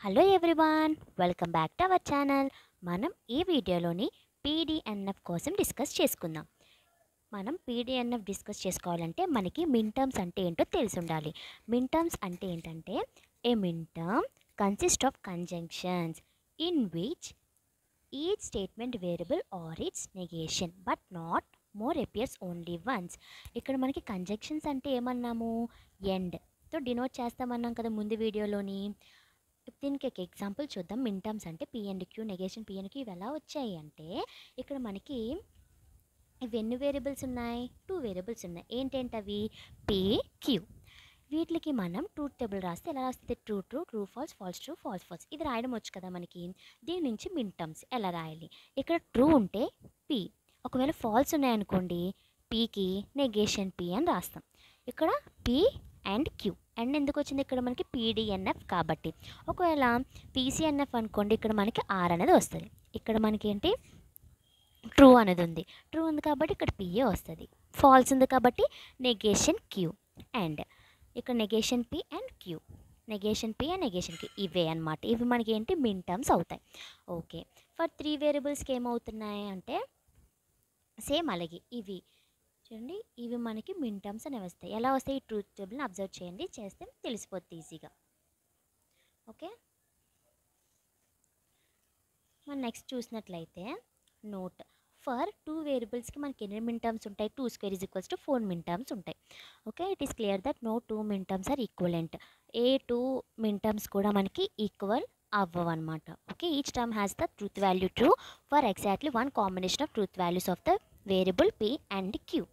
Hello everyone, welcome back to our channel. మనం ఈ వీడియోలోని పీడిఎన్ఎఫ్ కోసం డిస్కస్ చేసుకుందాం. మనం పీడిఎన్ఎఫ్ డిస్కస్ చేసుకోవాలంటే మనకి మిన్ టర్మ్స్ అంటే ఏంటో తెలిసి ఉండాలి. మిన్ టర్మ్స్ అంటే ఏంటంటే a min term consist of conjunctions in which each statement variable or its negation but not more appears only once. ఇక్కడ మనకి కంజంక్షన్స్ అంటే ఏమన్నాము, ఎండ్తో డినోట్ చేస్తామన్నాం కదా ముందు వీడియోలోని. దీనికి ఒక ఎగ్జాంపుల్ చూద్దాం. మిన్ టర్మ్స్ అంటే P and Q, negation P and Q ఇవి ఎలా వచ్చాయి అంటే ఇక్కడ మనకి ఇవి ఎన్ని వేరియబుల్స్ ఉన్నాయి, 2 వేరియబుల్స్ ఉన్నాయి. ఏంటంటే అవి పీ క్యూ. వీటికి మనం ట్రూత్ టేబుల్ రాస్తే ఎలా రాస్తుంది, true true, true false, false true, false false. ఇది రాయడం వచ్చు కదా మనకి. దీని నుంచి మిన్ టర్మ్స్ ఎలా రాయాలి, ఇక్కడ ట్రూ ఉంటే పీ, ఒకవేళ ఫాల్స్ ఉన్నాయనుకోండి పీకి నెగేషన్ పీ అని రాస్తాం. ఇక్కడ పీ అండ్ క్యూ. అండ్ ఎందుకు వచ్చింది ఇక్కడ మనకి పీడిఎన్ఎఫ్ కాబట్టి. ఒకవేళ పీసీఎన్ఎఫ్ అనుకోండి, ఇక్కడ మనకి ఆర్ అనేది వస్తుంది. ఇక్కడ మనకి ఏంటి ట్రూ అనేది ఉంది, ట్రూ ఉంది కాబట్టి ఇక్కడ పిఏ వస్తుంది. ఫాల్స్ ఉంది కాబట్టి నెగేషన్ క్యూ. అండ్ ఇక్కడ negation P and Q, negation P and negation Q ఇవే అనమాట. ఇవి మనకి ఏంటి మిన్ టర్మ్స్ అవుతాయి. ఓకే, ఫర్ 3 వేరియబుల్స్కి ఏమవుతున్నాయి అంటే సేమ్ అలాగే ఇవి చూడండి, ఇవి మనకి మిన్ టర్మ్స్ అనేవి వస్తాయి. ఎలా వస్తాయి, ట్రూత్ టేబుల్ని అబ్జర్వ్ చేయండి, చేస్తే తెలిసిపోతుంది ఈజీగా. ఓకే, మనం నెక్స్ట్ చూసినట్లయితే నోట్ ఫర్ 2 వేరియబుల్స్కి మనకి ఎన్ని మిన్ టర్మ్స్ ఉంటాయి, 2² = 4 మిన్ టర్మ్స్ ఉంటాయి. Okay, it is clear that no 2 min terms are equivalent. ఏ 2 మిన్ టర్మ్స్ కూడా మనకి ఈక్వల్ అవ్వవు అనమాట. Okay, each term has the truth value true for exactly 1 combination of truth values of the variable P and Q.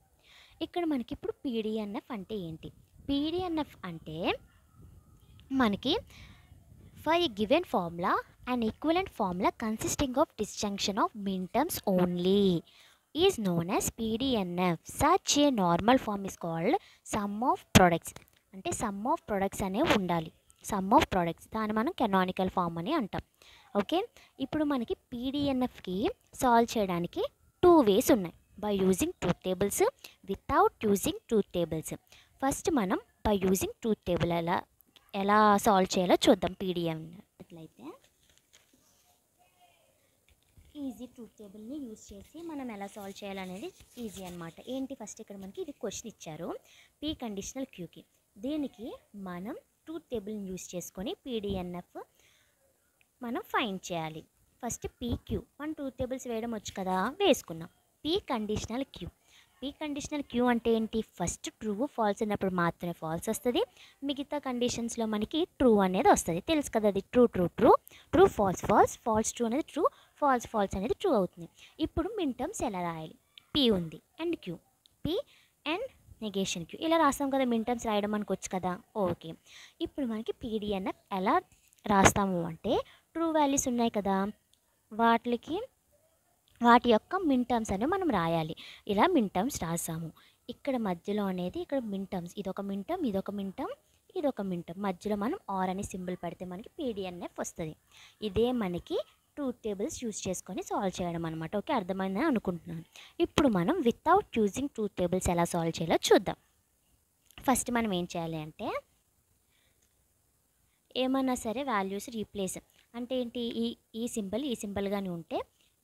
ఇక్కడ మనకి ఇప్పుడు PDNF అంటే ఏంటి, పీడిఎన్ఎఫ్ అంటే మనకి for a given formula an equivalent formula consisting of disjunction of min terms only is known as PDNF. Such a normal form is called sum of products. అంటే some of products అనేవి ఉండాలి. Some of products దాన్ని మనం canonical form అని అంటాం. Okay, ఇప్పుడు మనకి పీడిఎన్ఎఫ్కి solve చేయడానికి 2 వేస్ ఉన్నాయి, by using truth tables, without using truth tables. First మనం బై యూజింగ్ ట్రూత్ టేబుల్ ఎలా సాల్వ్ చేయాలో చూద్దాం. పీడిఎన్ఎఫ్ అయితే ఈజీ ట్రూత్ టేబుల్ని యూజ్ చేసి మనం ఎలా సాల్వ్ చేయాలనేది ఈజీ అనమాట. ఏంటి, ఫస్ట్ ఇక్కడ మనకి ఇది క్వశ్చన్ ఇచ్చారు పీ కండిషనల్ క్యూకి. దీనికి మనం ట్రూత్ టేబుల్ని యూజ్ చేసుకొని పీడిఎన్ఎఫ్ మనం ఫైండ్ చేయాలి. ఫస్ట్ పీ క్యూ, మనం ట్రూత్ టేబుల్స్ వేయడం వచ్చు కదా, వేసుకున్నాం. P conditional Q, P conditional Q అంటే ఏంటి, ఫస్ట్ ట్రూ ఫాల్స్ ఉన్నప్పుడు మాత్రమే ఫాల్స్ వస్తుంది, మిగతా కండిషన్స్లో మనకి ట్రూ అనేది వస్తుంది. తెలుసు కదా, అది true true true, true false false, false true అనేది ట్రూ, ఫాల్స్ ఫాల్స్ అనేది ట్రూ అవుతుంది. ఇప్పుడు మిన్ టర్మ్స్ ఎలా రాయాలి, పీ ఉంది and Q, P and negation Q ఇలా రాస్తాం కదా, మిన్ టర్మ్స్ రాయడం మనకు వచ్చు కదా. ఓకే, ఇప్పుడు మనకి పీడిఎన్ఎఫ్ ఎలా రాస్తాము అంటే ట్రూ వాల్యూస్ ఉన్నాయి కదా, వాటి యొక్క మిన్ టర్మ్స్ అనేవి మనం రాయాలి. ఇలా మిన్ టర్మ్స్ రాసాము. ఇక్కడ మధ్యలో అనేది ఇక్కడ మిన్ టర్మ్స్, ఇదొక మిన్ టర్మ్, ఇదొక మిన్ టర్మ్, ఇదొక మిన్ టర్మ్, మధ్యలో మనం ఆర్ అనే సింబల్ పెడితే మనకి పీడిఎన్ఎఫ్ వస్తుంది. ఇదే మనకి ట్రూత్ టేబుల్స్ యూజ్ చేసుకొని సాల్వ్ చేయడం అనమాట. ఓకే, అర్థమైందని అనుకుంటున్నాను. ఇప్పుడు మనం వితౌట్ యూజింగ్ ట్రూత్ టేబుల్స్ ఎలా సాల్వ్ చేయాలో చూద్దాం. ఫస్ట్ మనం ఏం చేయాలి అంటే ఏమన్నా సరే వాల్యూస్ రీప్లేస్ అంటే ఏంటి, ఈ సింబల్ కానీ ఉంటే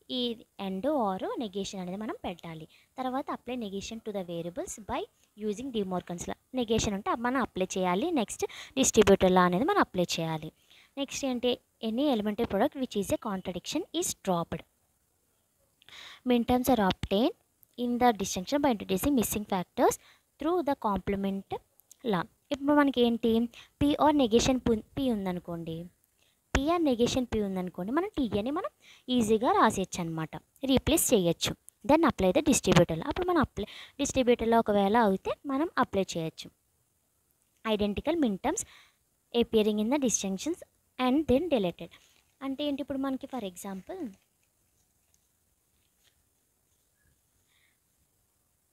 ఈ ఎండ్ ఆర్ నెగేషన్ అనేది మనం పెట్టాలి. తర్వాత apply negation to the variables by using De Morgan's law. Negation ఉంటే మనం అప్లై చేయాలి. నెక్స్ట్ డిస్ట్రిబ్యూటర్ లా అనేది మనం అప్లై చేయాలి. నెక్స్ట్ ఏంటి, any elementary product which is a contradiction is dropped. Min terms are obtained in the distinction by introducing missing factors through the complement law. ఇప్పుడు మనకి ఏంటి, పీ ఆర్ నెగేషన్ పీ ఉందనుకోండి, P or negation P ఉందనుకోండి, మనం tea అని మనం ఈజీగా రాసేయచ్చు అనమాట, రీప్లేస్ చేయొచ్చు. దెన్ అప్లై ద డిస్ట్రిబ్యూటర్లో. అప్పుడు మనం డిస్ట్రిబ్యూటర్లో ఒకవేళ అయితే మనం అప్లై చేయొచ్చు. Identical min terms appearing in the distinctions and then deleted అంటే ఏంటి, ఇప్పుడు మనకి ఫర్ ఎగ్జాంపుల్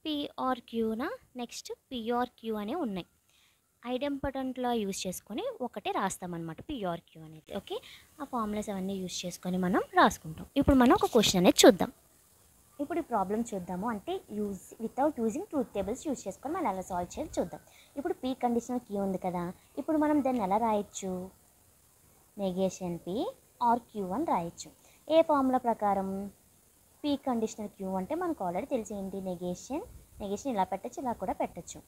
పీ ఆర్ క్యూనా, నెక్స్ట్ పీ ఆర్ క్యూ అనే ఉన్నాయి. ఐడెంపటెంట్లో యూజ్ చేసుకొని ఒకటే రాస్తామన్నమాట పిఆర్ క్యూ అనేది. ఓకే, ఆ ఫార్ములాస్ అవన్నీ యూజ్ చేసుకొని మనం రాసుకుంటాం. ఇప్పుడు మనం ఒక క్వశ్చన్ అనేది చూద్దాం. ఇప్పుడు ఈ ప్రాబ్లం చూద్దాము. అంటే without using truth tables use చేసుకొని మనం ఎలా సాల్వ్ చేయాలి చూద్దాం. ఇప్పుడు పీ కండిషనల్ క్యూ ఉంది కదా, ఇప్పుడు మనం దాన్ని ఎలా రాయొచ్చు, నెగేషన్ పి ఆర్ క్యూ అని రాయొచ్చు. ఏ ఫార్ములా ప్రకారం? పీ కండిషనల్ క్యూ అంటే మనకు ఆల్రెడీ తెలిసేంటి, నెగేషన్ ఇలా పెట్టచ్చు, ఇలా కూడా పెట్టచ్చు.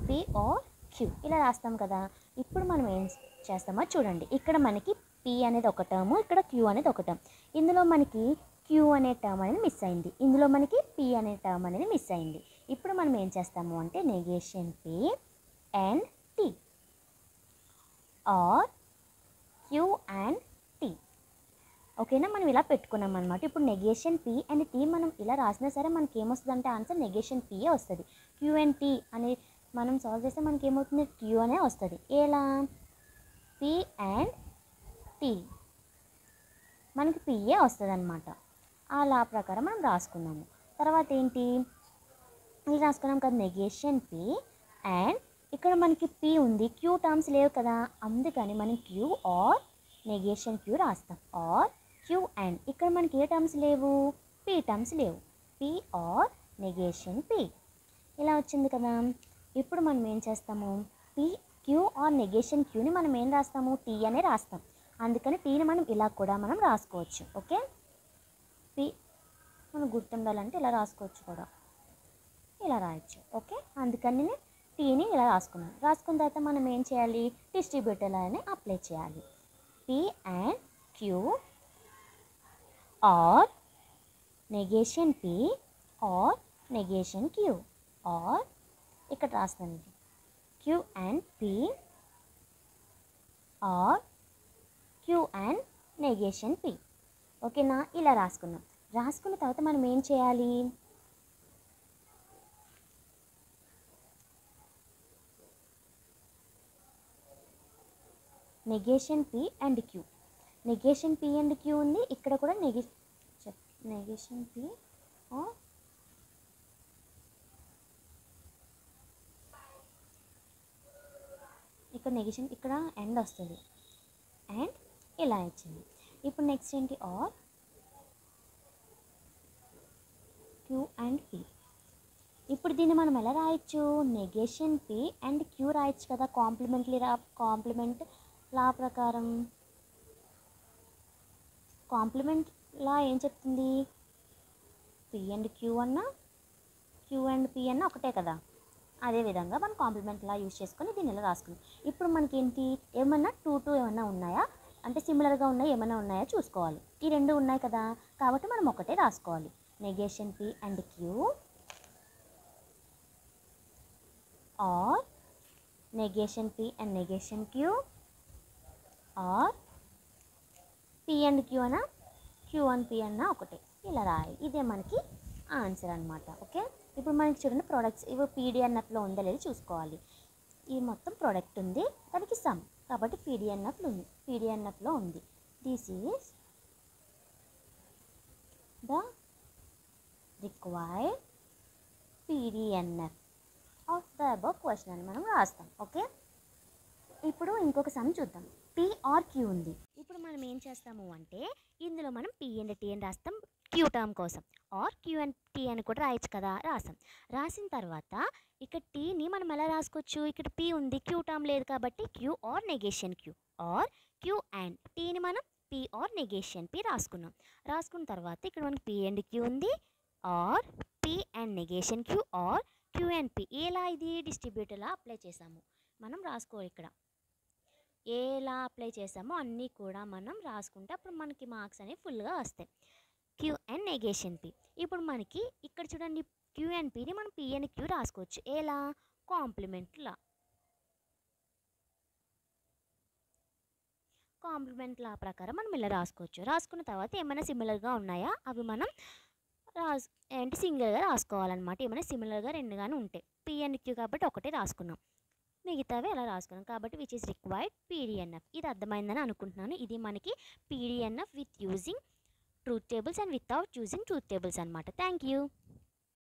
పీ ఆర్ క్యూ ఇలా రాస్తాం కదా. ఇప్పుడు మనం ఏం చేస్తామో చూడండి. ఇక్కడ మనకి పీ అనేది ఒక టర్ము, ఇక్కడ క్యూ అనేది ఒక టర్మ్. ఇందులో మనకి క్యూ అనే టర్మ్ అనేది మిస్ అయింది, ఇందులో మనకి పీ అనే టర్మ్ అనేది మిస్ అయింది. ఇప్పుడు మనం ఏం చేస్తాము అంటే negation P and T or Q and T. ఓకేనా, మనం ఇలా పెట్టుకున్నాం అనమాట. ఇప్పుడు నెగేషన్ పీ అండ్ టీ మనం ఇలా రాసినా సరే మనకి ఏమొస్తుంది అంటే ఆన్సర్ నెగేషన్ పీయే వస్తుంది. క్యూ అండ్ టీ అని మనం సాల్వ్ చేస్తే మనకి ఏమవుతుంది, క్యూ అనే వస్తుంది. ఎలా? పీ అండ్ టీ మనకి పీయే వస్తుంది అనమాట. అలా ప్రకారం మనం రాసుకున్నాము. తర్వాత ఏంటి, ఇది రాసుకున్నాం కదా నెగేషన్ పీ అండ్ ఇక్కడ మనకి పీ ఉంది, క్యూ టర్మ్స్ లేవు కదా, అందుకని మనం క్యూ ఆర్ నెగేషన్ క్యూ రాస్తాం. ఆర్ క్యూ అండ్ ఇక్కడ మనకి ఏ టర్మ్స్ లేవు, పీ టర్మ్స్ లేవు. పీ ఆర్ నెగేషన్ పీ ఇలా వచ్చింది కదా. ఇప్పుడు మనం ఏం చేస్తాము, పీ క్యూ ఆర్ నెగేషన్ క్యూని మనం ఏం రాస్తాము, టీ అనే రాస్తాం. అందుకని టీని మనం ఇలా కూడా మనం రాసుకోవచ్చు. ఓకే, పీ మనకు గుర్తుండాలంటే ఇలా రాసుకోవచ్చు కూడా, ఇలా రాయొచ్చు. ఓకే, అందుకని నేను టీని ఇలా రాసుకున్నాను. రాసుకున్న తర్వాత మనం ఏం చేయాలి, డిస్ట్రిబ్యూటర్ అని అప్లై చేయాలి. P and Q or negation P or negation Q or ఇక్కడ రాస్తాను Q and P or Q and negation P. ఓకేనా, ఇలా రాసుకున్నాం. రాసుకున్న తర్వాత మనం ఏం చేయాలి, negation P and Q, negation P and Q ఉంది, ఇక్కడ కూడా నెగేషన్ పీ ఇక్కడ నెగేషన్ ఇక్కడ ఎండ్ వస్తుంది అండ్ ఇలా ఇచ్చింది. ఇప్పుడు నెక్స్ట్ ఏంటి, ఆర్ క్యూ అండ్ పీ. ఇప్పుడు దీన్ని మనం ఎలా రాయొచ్చు, నెగేషన్ పీ అండ్ క్యూ రాయొచ్చు కదా, కాంప్లిమెంట్ లా ప్రకారం. కాంప్లిమెంట్ లా ఏం చెప్తుంది, పీ అండ్ క్యూ అన్నా క్యూ అండ్ పీ అన్నా ఒకటే కదా. అదేవిధంగా మనం కాంప్లిమెంట్ లా యూజ్ చేసుకొని దీన్ని ఇలా రాసుకున్నాం. ఇప్పుడు మనకి ఏంటి, ఏమన్నా టూ ఏమన్నా ఉన్నాయా అంటే సిమిలర్గా ఉన్నాయి ఏమైనా ఉన్నాయా చూసుకోవాలి. ఈ రెండు ఉన్నాయి కదా, కాబట్టి మనం ఒకటే రాసుకోవాలి. Negation P and Q or negation P and negation Q or P and Q అన్నా క్యూ అండ్ పీ అన్నా ఒకటే, ఇలా రాయాలి. ఇదే మనకి ఆన్సర్ అనమాట. ఓకే, ఇప్పుడు మనకి చూడండి ప్రోడక్ట్స్ ఇవి పీడిఎన్ఎఫ్లో ఉందో లేదో చూసుకోవాలి. ఈ మొత్తం ప్రోడక్ట్ ఉంది, దానికి సమ్, కాబట్టి పీడిఎన్ఎఫ్లో ఉంది. This is the required PDNF of the above question అని మనం రాస్తాం. ఓకే, ఇప్పుడు ఇంకొక సమ్ చూద్దాం. పీ ఆర్ క్యూ ఉంది. ఇప్పుడు మనం ఏం చేస్తాము అంటే ఇందులో మనం పీ అండ్ టీ అని రాస్తాం క్యూ టర్మ్ కోసం. ఆర్ క్యూ అండ్ టీ అని కూడా రాయొచ్చు కదా, రాసాం. రాసిన తర్వాత ఇక్కడ టీని మనం ఎలా రాసుకోవచ్చు, ఇక్కడ పీ ఉంది, క్యూ టర్మ్ లేదు కాబట్టి Q or negation Q or Q and టీని మనం పీ ఆర్ నెగేషన్ పీ రాసుకున్నాం. రాసుకున్న తర్వాత ఇక్కడ మనకి పీ అండ్ క్యూ ఉంది, or P and negation Q or Q and P. ఎలా ఇది డిస్ట్రిబ్యూటర్లా అప్లై చేసాము మనం రాసుకోవాలి. ఇక్కడ ఎలా అప్లై చేసామో అన్నీ కూడా మనం రాసుకుంటే అప్పుడు మనకి మార్క్స్ అనేవి ఫుల్గా వస్తాయి. Queue and negation P. ఇప్పుడు మనకి ఇక్కడ చూడండి క్యూ అండ్ పీని మనం పీ అండ్ క్యూ రాసుకోవచ్చు. ఎలా, కాంప్లిమెంట్ లా ప్రకారం మనం ఇలా రాసుకోవచ్చు. రాసుకున్న తర్వాత ఏమైనా సిమిలర్గా ఉన్నాయా అవి మనం సింగిల్గా రాసుకోవాలన్నమాట. ఏమైనా సిమిలర్గా రెండుగానే ఉంటాయి. పీ అండ్ క్యూ కాబట్టి ఒకటే రాసుకున్నాం, మిగతావి ఎలా రాసుకున్నాం. కాబట్టి విచ్ ఈస్ రిక్వైర్డ్ పీడిఎన్ఎఫ్. ఇది అర్థమైందని అనుకుంటున్నాను. ఇది మనకి PDNF with using truth tables and without using truth tables అనమాట. Thank you.